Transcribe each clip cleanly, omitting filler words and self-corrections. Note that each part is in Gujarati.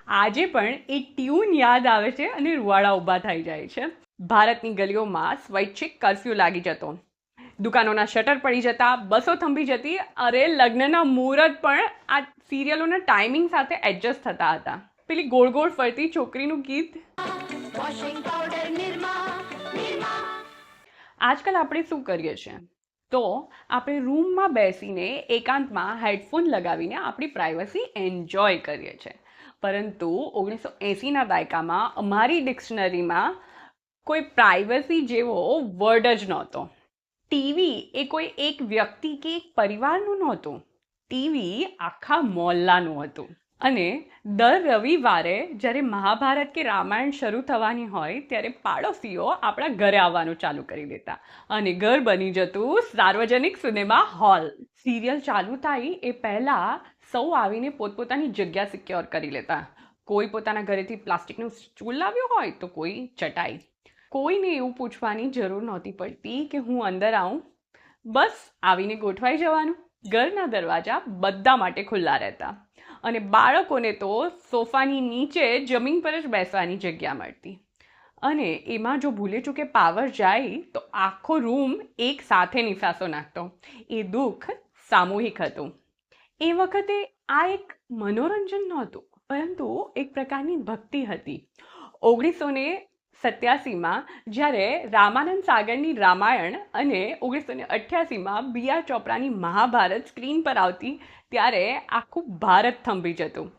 આજે પણ એ ટ્યુન યાદ આવે છે અને રૂવાડા ઊભા થઈ જાય છે. ભારતની ગલીઓમાં સ્વૈચ્છિક કર્ફ્યુ લાગી જતો, દુકાનોના શટર પડી જતા, બસો થંભી જતી, અરે લગ્નના મુહૂર્ત પણ આ સિરિયલોના ટાઈમિંગ સાથે એડજસ્ટ થતા હતા. પેલી ગોળ ગોળ ફરતી છોકરીનું ગીત. આજકાલ આપણે શું કરીએ છીએ તો આપણે રૂમમાં બેસીને એકાંતમાં હેડફોન લગાવીને આપણી પ્રાઇવસી એન્જોય કરીએ છીએ. પરંતુ 1980ના દાયકામાં અમારી ડિક્શનરીમાં કોઈ પ્રાઇવસી જેવો વર્ડ જ નહોતો. ટીવી એ કોઈ એક વ્યક્તિ કે એક પરિવારનું નહોતું. ટીવી આખા મોહલ્લાનું હતું. અને દર રવિવારે જ્યારે મહાભારત કે રામાયણ શરૂ થવાની હોય ત્યારે પાડોશીઓ આપણા ઘરે આવવાનું ચાલુ કરી દેતા અને ઘર બની જતું સાર્વજનિક સિનેમા હોલ. સિરિયલ ચાલુ થાય એ પહેલાં સૌ આવીને પોતપોતાની જગ્યા સિક્યોર કરી લેતા. કોઈ પોતાના ઘરેથી પ્લાસ્ટિકનું સ્ટૂલ લાવ્યો હોય તો કોઈ ચટાઈ. કોઈને એવું પૂછવાની જરૂર નહોતી પડતી કે હું અંદર આવું. બસ આવીને ગોઠવાઈ જવાનું. ઘરના દરવાજા બધા માટે ખુલ્લા રહેતા અને બાળકોને તો સોફાની નીચે જમીન પર જ બેસવાની જગ્યા મળતી. અને એમાં જો ભૂલે ચૂકે પાવર જાય તો આખો રૂમ એક સાથે નિસાસો નાખતો. એ દુઃખ સામૂહિક હતું. એ વખતે આ એક મનોરંજન નહોતું, પરંતુ એક પ્રકારની ભક્તિ હતી. 1987માં જ્યારે રામાનંદ સાગરની રામાયણ અને 1988માં બી.આર. ચોપરાની મહાભારત સ્ક્રીન પર આવતી ત્યારે આખું ભારત થંભી જતું.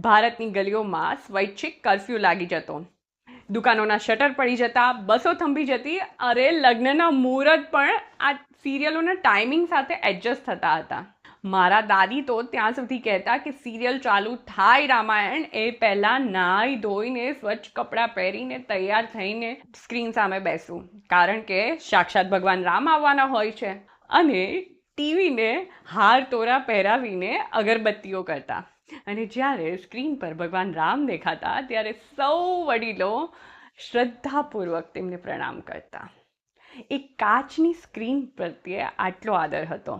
ભારતની ગલીઓમાં સ્વૈચ્છિક કર્ફ્યુ લાગી જતો, દુકાનોના શટર પડી જતા, બસો થંભી જતી, અરે લગ્નના મુહૂર્ત પણ આ સિરિયલોના ટાઈમિંગ સાથે એડજસ્ટ થતા હતા. મારા દાદી તો ત્યાં સુધી કહેતા કે સિરિયલ ચાલુ થાય રામાયણ એ પહેલાં નાહી ધોઈને સ્વચ્છ કપડાં પહેરીને તૈયાર થઈને સ્ક્રીન સામે બેસવું, કારણ કે સાક્ષાત ભગવાન રામ આવવાના હોય છે. અને ટીવીને હાર તોરા પહેરાવીને અગરબત્તીઓ કરતા. અને જ્યારે સ્ક્રીન પર ભગવાન રામ દેખાતા ત્યારે સૌ વડીલો શ્રદ્ધાપૂર્વક તેમને પ્રણામ કરતા. એક કાચની સ્ક્રીન પ્રત્યે આટલો આદર હતો.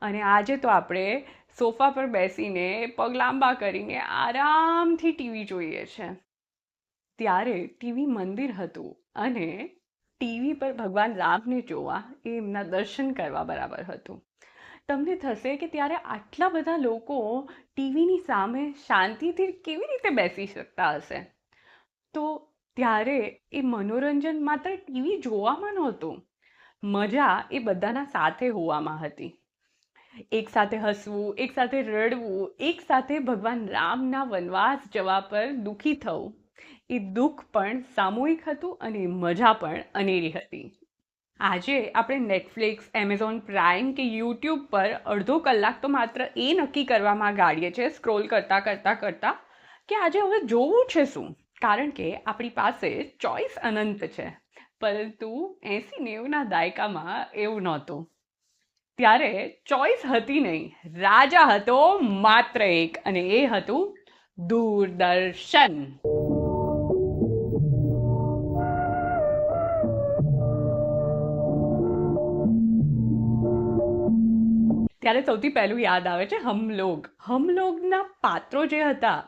અને આજે તો આપણે સોફા પર બેસીને પગ લાંબા કરીને આરામથી ટીવી જોઈએ છે. ત્યારે ટીવી મંદિર હતું અને ટીવી પર ભગવાન રામને જોવા એ એમના દર્શન કરવા બરાબર હતું. તમને થશે કે ત્યારે આટલા બધા લોકો ટીવીની સામે શાંતિથી કેવી રીતે બેસી શકતા હશે? તો ત્યારે એ મનોરંજન માત્ર ટીવી જોવામાં નહોતું, મજા એ બધાના સાથે હોવામાં હતી. એક સાથે હસવું, એક સાથે રડવું, એક સાથે ભગવાન રામના વનવાસ જવા પર દુઃખી થવું, એ દુઃખ પણ સામૂહિક હતું અને મજા પણ અનેરી હતી. આજે આપણે નેટફ્લિક્સ, એમેઝોન પ્રાઇમ કે યુટ્યુબ પર અડધો કલાક તો માત્ર એ નક્કી કરવામાં ગાળીએ છીએ સ્ક્રોલ કરતાં કે આજે હવે જોવું છે શું, કારણ કે આપણી પાસે ચોઈસ અનંત છે. પરંતુ 80-90ના દાયકામાં એવું નહોતું. ત્યારે ચોઈસ હતી નહીં, રાજા હતો માત્ર એક, અને એ હતું દૂરદર્શન. ત્યારે સૌથી પહેલું યાદ આવે છે હમલોગ. હમલોગના પાત્રો જે હતા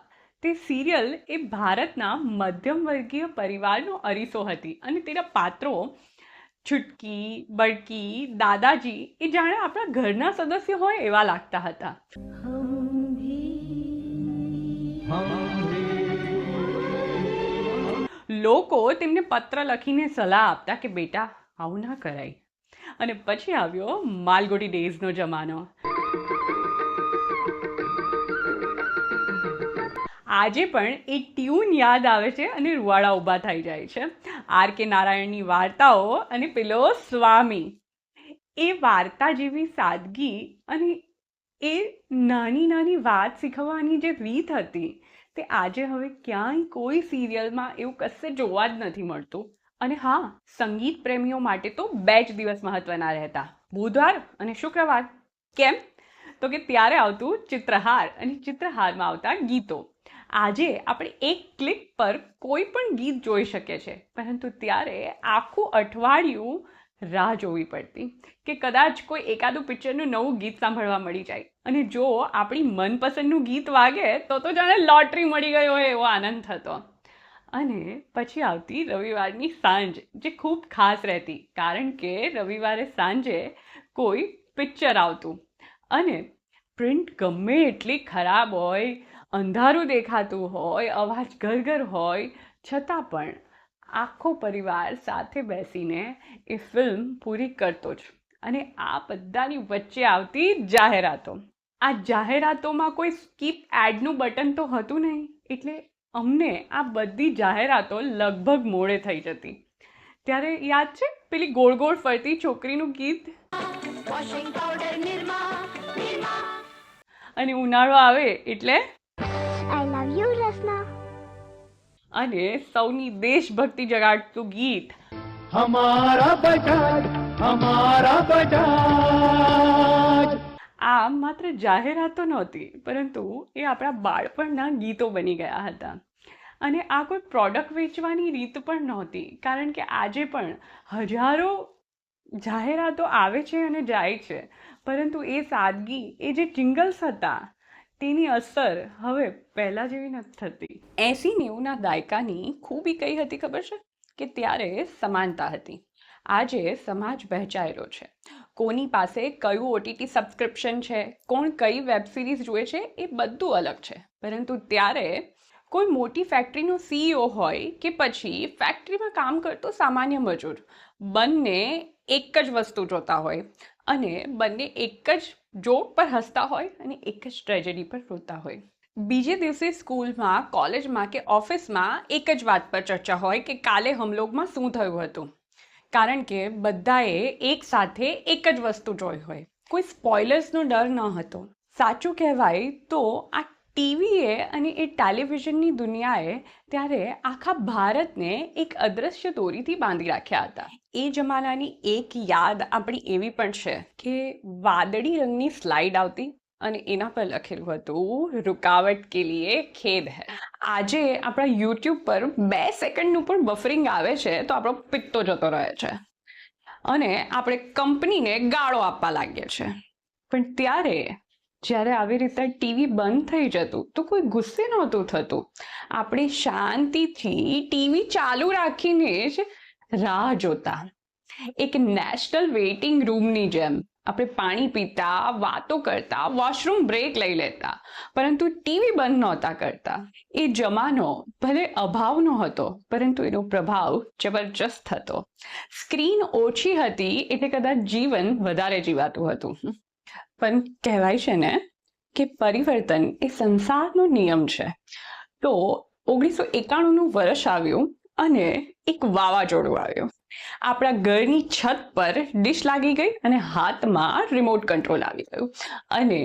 તે સિરિયલ એ ભારતના મધ્યમ વર્ગીય પરિવારનો અરીસો હતી. અને તેના પાત્રો છુટકી, બડકી, દાદાજી એ જાણે આપણા ઘરના સદસ્ય હોય એવા લાગતા હતા. લોકો તેમને પત્ર લખીને સલાહ આપતા કે બેટા આવું ના કરાય. અને પછી આવ્યો માલગુડી ડેઝનો જમાનો. આજે પણ એ ટ્યુન યાદ આવે છે અને રૂવાડા ઊભા થઈ જાય છે. આર.કે. નારાયણની વાર્તાઓ અને પેલો સ્વામી, એ વાર્તા જેવી સાદગી અને એ નાની નાની વાત શીખવવાની જે રીત હતી તે આજે હવે ક્યાંય કોઈ સિરિયલમાં એવું કશે જોવા જ નથી મળતું. અને હા, સંગીત પ્રેમીઓ માટે તો 2 જ દિવસ મહત્વના રહેતા, બુધવાર અને શુક્રવાર. કેમ? તો કે ત્યારે આવતું ચિત્રહાર અને ચિત્રહારમાં આવતા ગીતો. આજે આપણે એક ક્લિક પર કોઈ પણ ગીત જોઈ શકીએ છીએ, પરંતુ ત્યારે આખું અઠવાડિયું રાહ જોવી પડતી કે કદાચ કોઈ એકાદું પિક્ચરનું નવું ગીત સાંભળવા મળી જાય, અને જો આપણી મનપસંદનું ગીત વાગે તો જાણે લોટરી મળી ગઈ હોય એવો આનંદ થતો. અને પછી આવતી રવિવારની સાંજ, જે ખૂબ ખાસ રહેતી, કારણ કે રવિવારે સાંજે કોઈ પિક્ચર આવતું અને પ્રિન્ટ ગમે એટલી ખરાબ હોય, અંધારું દેખાતું હોય, અવાજ ઘર હોય, છતાં પણ આખો પરિવાર સાથે બેસીને એ ફિલ્મ પૂરી કરતો જ. અને આ બધાની વચ્ચે આવતી જાહેરાતો. આ જાહેરાતોમાં કોઈ સ્કીપ એડનું બટન તો હતું નહીં, એટલે અમને આ બધી જાહેરાતો લગભગ મોડે થઈ જતી. ત્યારે યાદ છે પેલી ગોળ ગોળ ફરતી છોકરીનું ગીત, અને ઉનાળો આવે એટલે આઈ લવ યુ રસના, અને સૌની દેશભક્તિ જગાડતું ગીત, હમારા બજાજ હમારા બજાજ. આ માત્ર જાહેરાતો નહોતી, પરંતુ એ આપણા બાળપણના ગીતો બની ગયા હતા. અને આ કોઈ પ્રોડક્ટ વેચવાની રીત પણ નહોતી, કારણ કે આજે પણ હજારો જાહેરાતો આવે છે અને જાય છે, પરંતુ એ સાદગી, એ જે જિંગલ્સ હતા, તેની અસર હવે પહેલાં જેવી નથી થતી. 80-90ના દાયકાની ખૂબી કઈ હતી ખબર છે? કે ત્યારે સમાનતા હતી. આજે સમાજ વહેંચાયેલો છે. કોની પાસે કયું ઓટીટી સબસ્ક્રિપ્શન છે, કોણ કઈ વેબ સિરીઝ જુએ છે, એ બધું અલગ છે. પરંતુ ત્યારે કોઈ મોટી ફેક્ટરીનો CEO હોય કે પછી ફેક્ટરીમાં કામ કરતો સામાન્ય મજૂર, બંને એક જ વસ્તુ જોતા હોય, અને બંને એક જ જોક પર હસતા હોય અને એક જ ટ્રેજેડી પર રોતા હોય. બીજે દિવસે સ્કૂલમાં, કોલેજમાં કે ઓફિસમાં એક જ વાત પર ચર્ચા હોય કે કાલે હમલોગમાં શું થયું હતું, કારણ કે બધાએ એક સાથે એક જ વસ્તુ જોઈ હોય. કોઈ સ્પોઇલર્સનો ડર ન હતો. સાચું કહેવાય તો આ ટીવીએ અને એ ટેલિવિઝનની દુનિયાએ ત્યારે આખા ભારતને એક અદ્રશ્ય દોરીથી બાંધી રાખ્યા હતા. એ જમાનાની એક યાદ આપણી એવી પણ છે કે વાદળી રંગની સ્લાઇડ આવતી અને એના પર લખેલું હતું, રૂકાવટ કે લીએ ખેદ હૈ. આજે આપણા યુટ્યુબ પર 2 સેકન્ડનું પણ બફરિંગ આવે છે તો આપણો પિત્તો જતો રહે છે અને આપણે કંપનીને ગાળો આપવા લાગીએ છીએ. પણ ત્યારે જ્યારે આવી રીતે ટીવી બંધ થઈ જતું તો કોઈ ગુસ્સે નહોતું થતું. આપણે શાંતિથી ટીવી ચાલુ રાખીને જ રાહ જોતા. એક નેશનલ વેઇટિંગ રૂમની જેમ આપણે પાણી પીતા, વાતો કરતા, વોશરૂમ બ્રેક લઈ લેતા, પરંતુ ટીવી બંધ નહોતા કરતા. એ જમાનો ભલે અભાવનો હતો, પરંતુ એનો પ્રભાવ જબરજસ્ત હતો. સ્ક્રીન ઓછી હતી એટલે કદાચ જીવન વધારે જીવાતું હતું. પણ કહેવાય છે ને કે પરિવર્તન એ સંસારનો નિયમ છે. તો 1991નું વર્ષ આવ્યું અને એક વાવાઝોડું આવ્યું. આપણા ઘરની છત પર ડિશ લાગી ગઈ અને હાથમાં રિમોટ કંટ્રોલ આવી ગયું, અને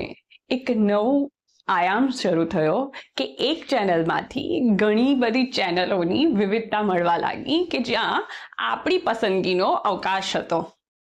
એક નવું આયામ શરૂ થયો કે એક ચેનલમાંથી ઘણી બધી ચેનલોની વિવિધતા મળવા લાગી કે જ્યાં આપણી પસંદગીનો અવકાશ હતો.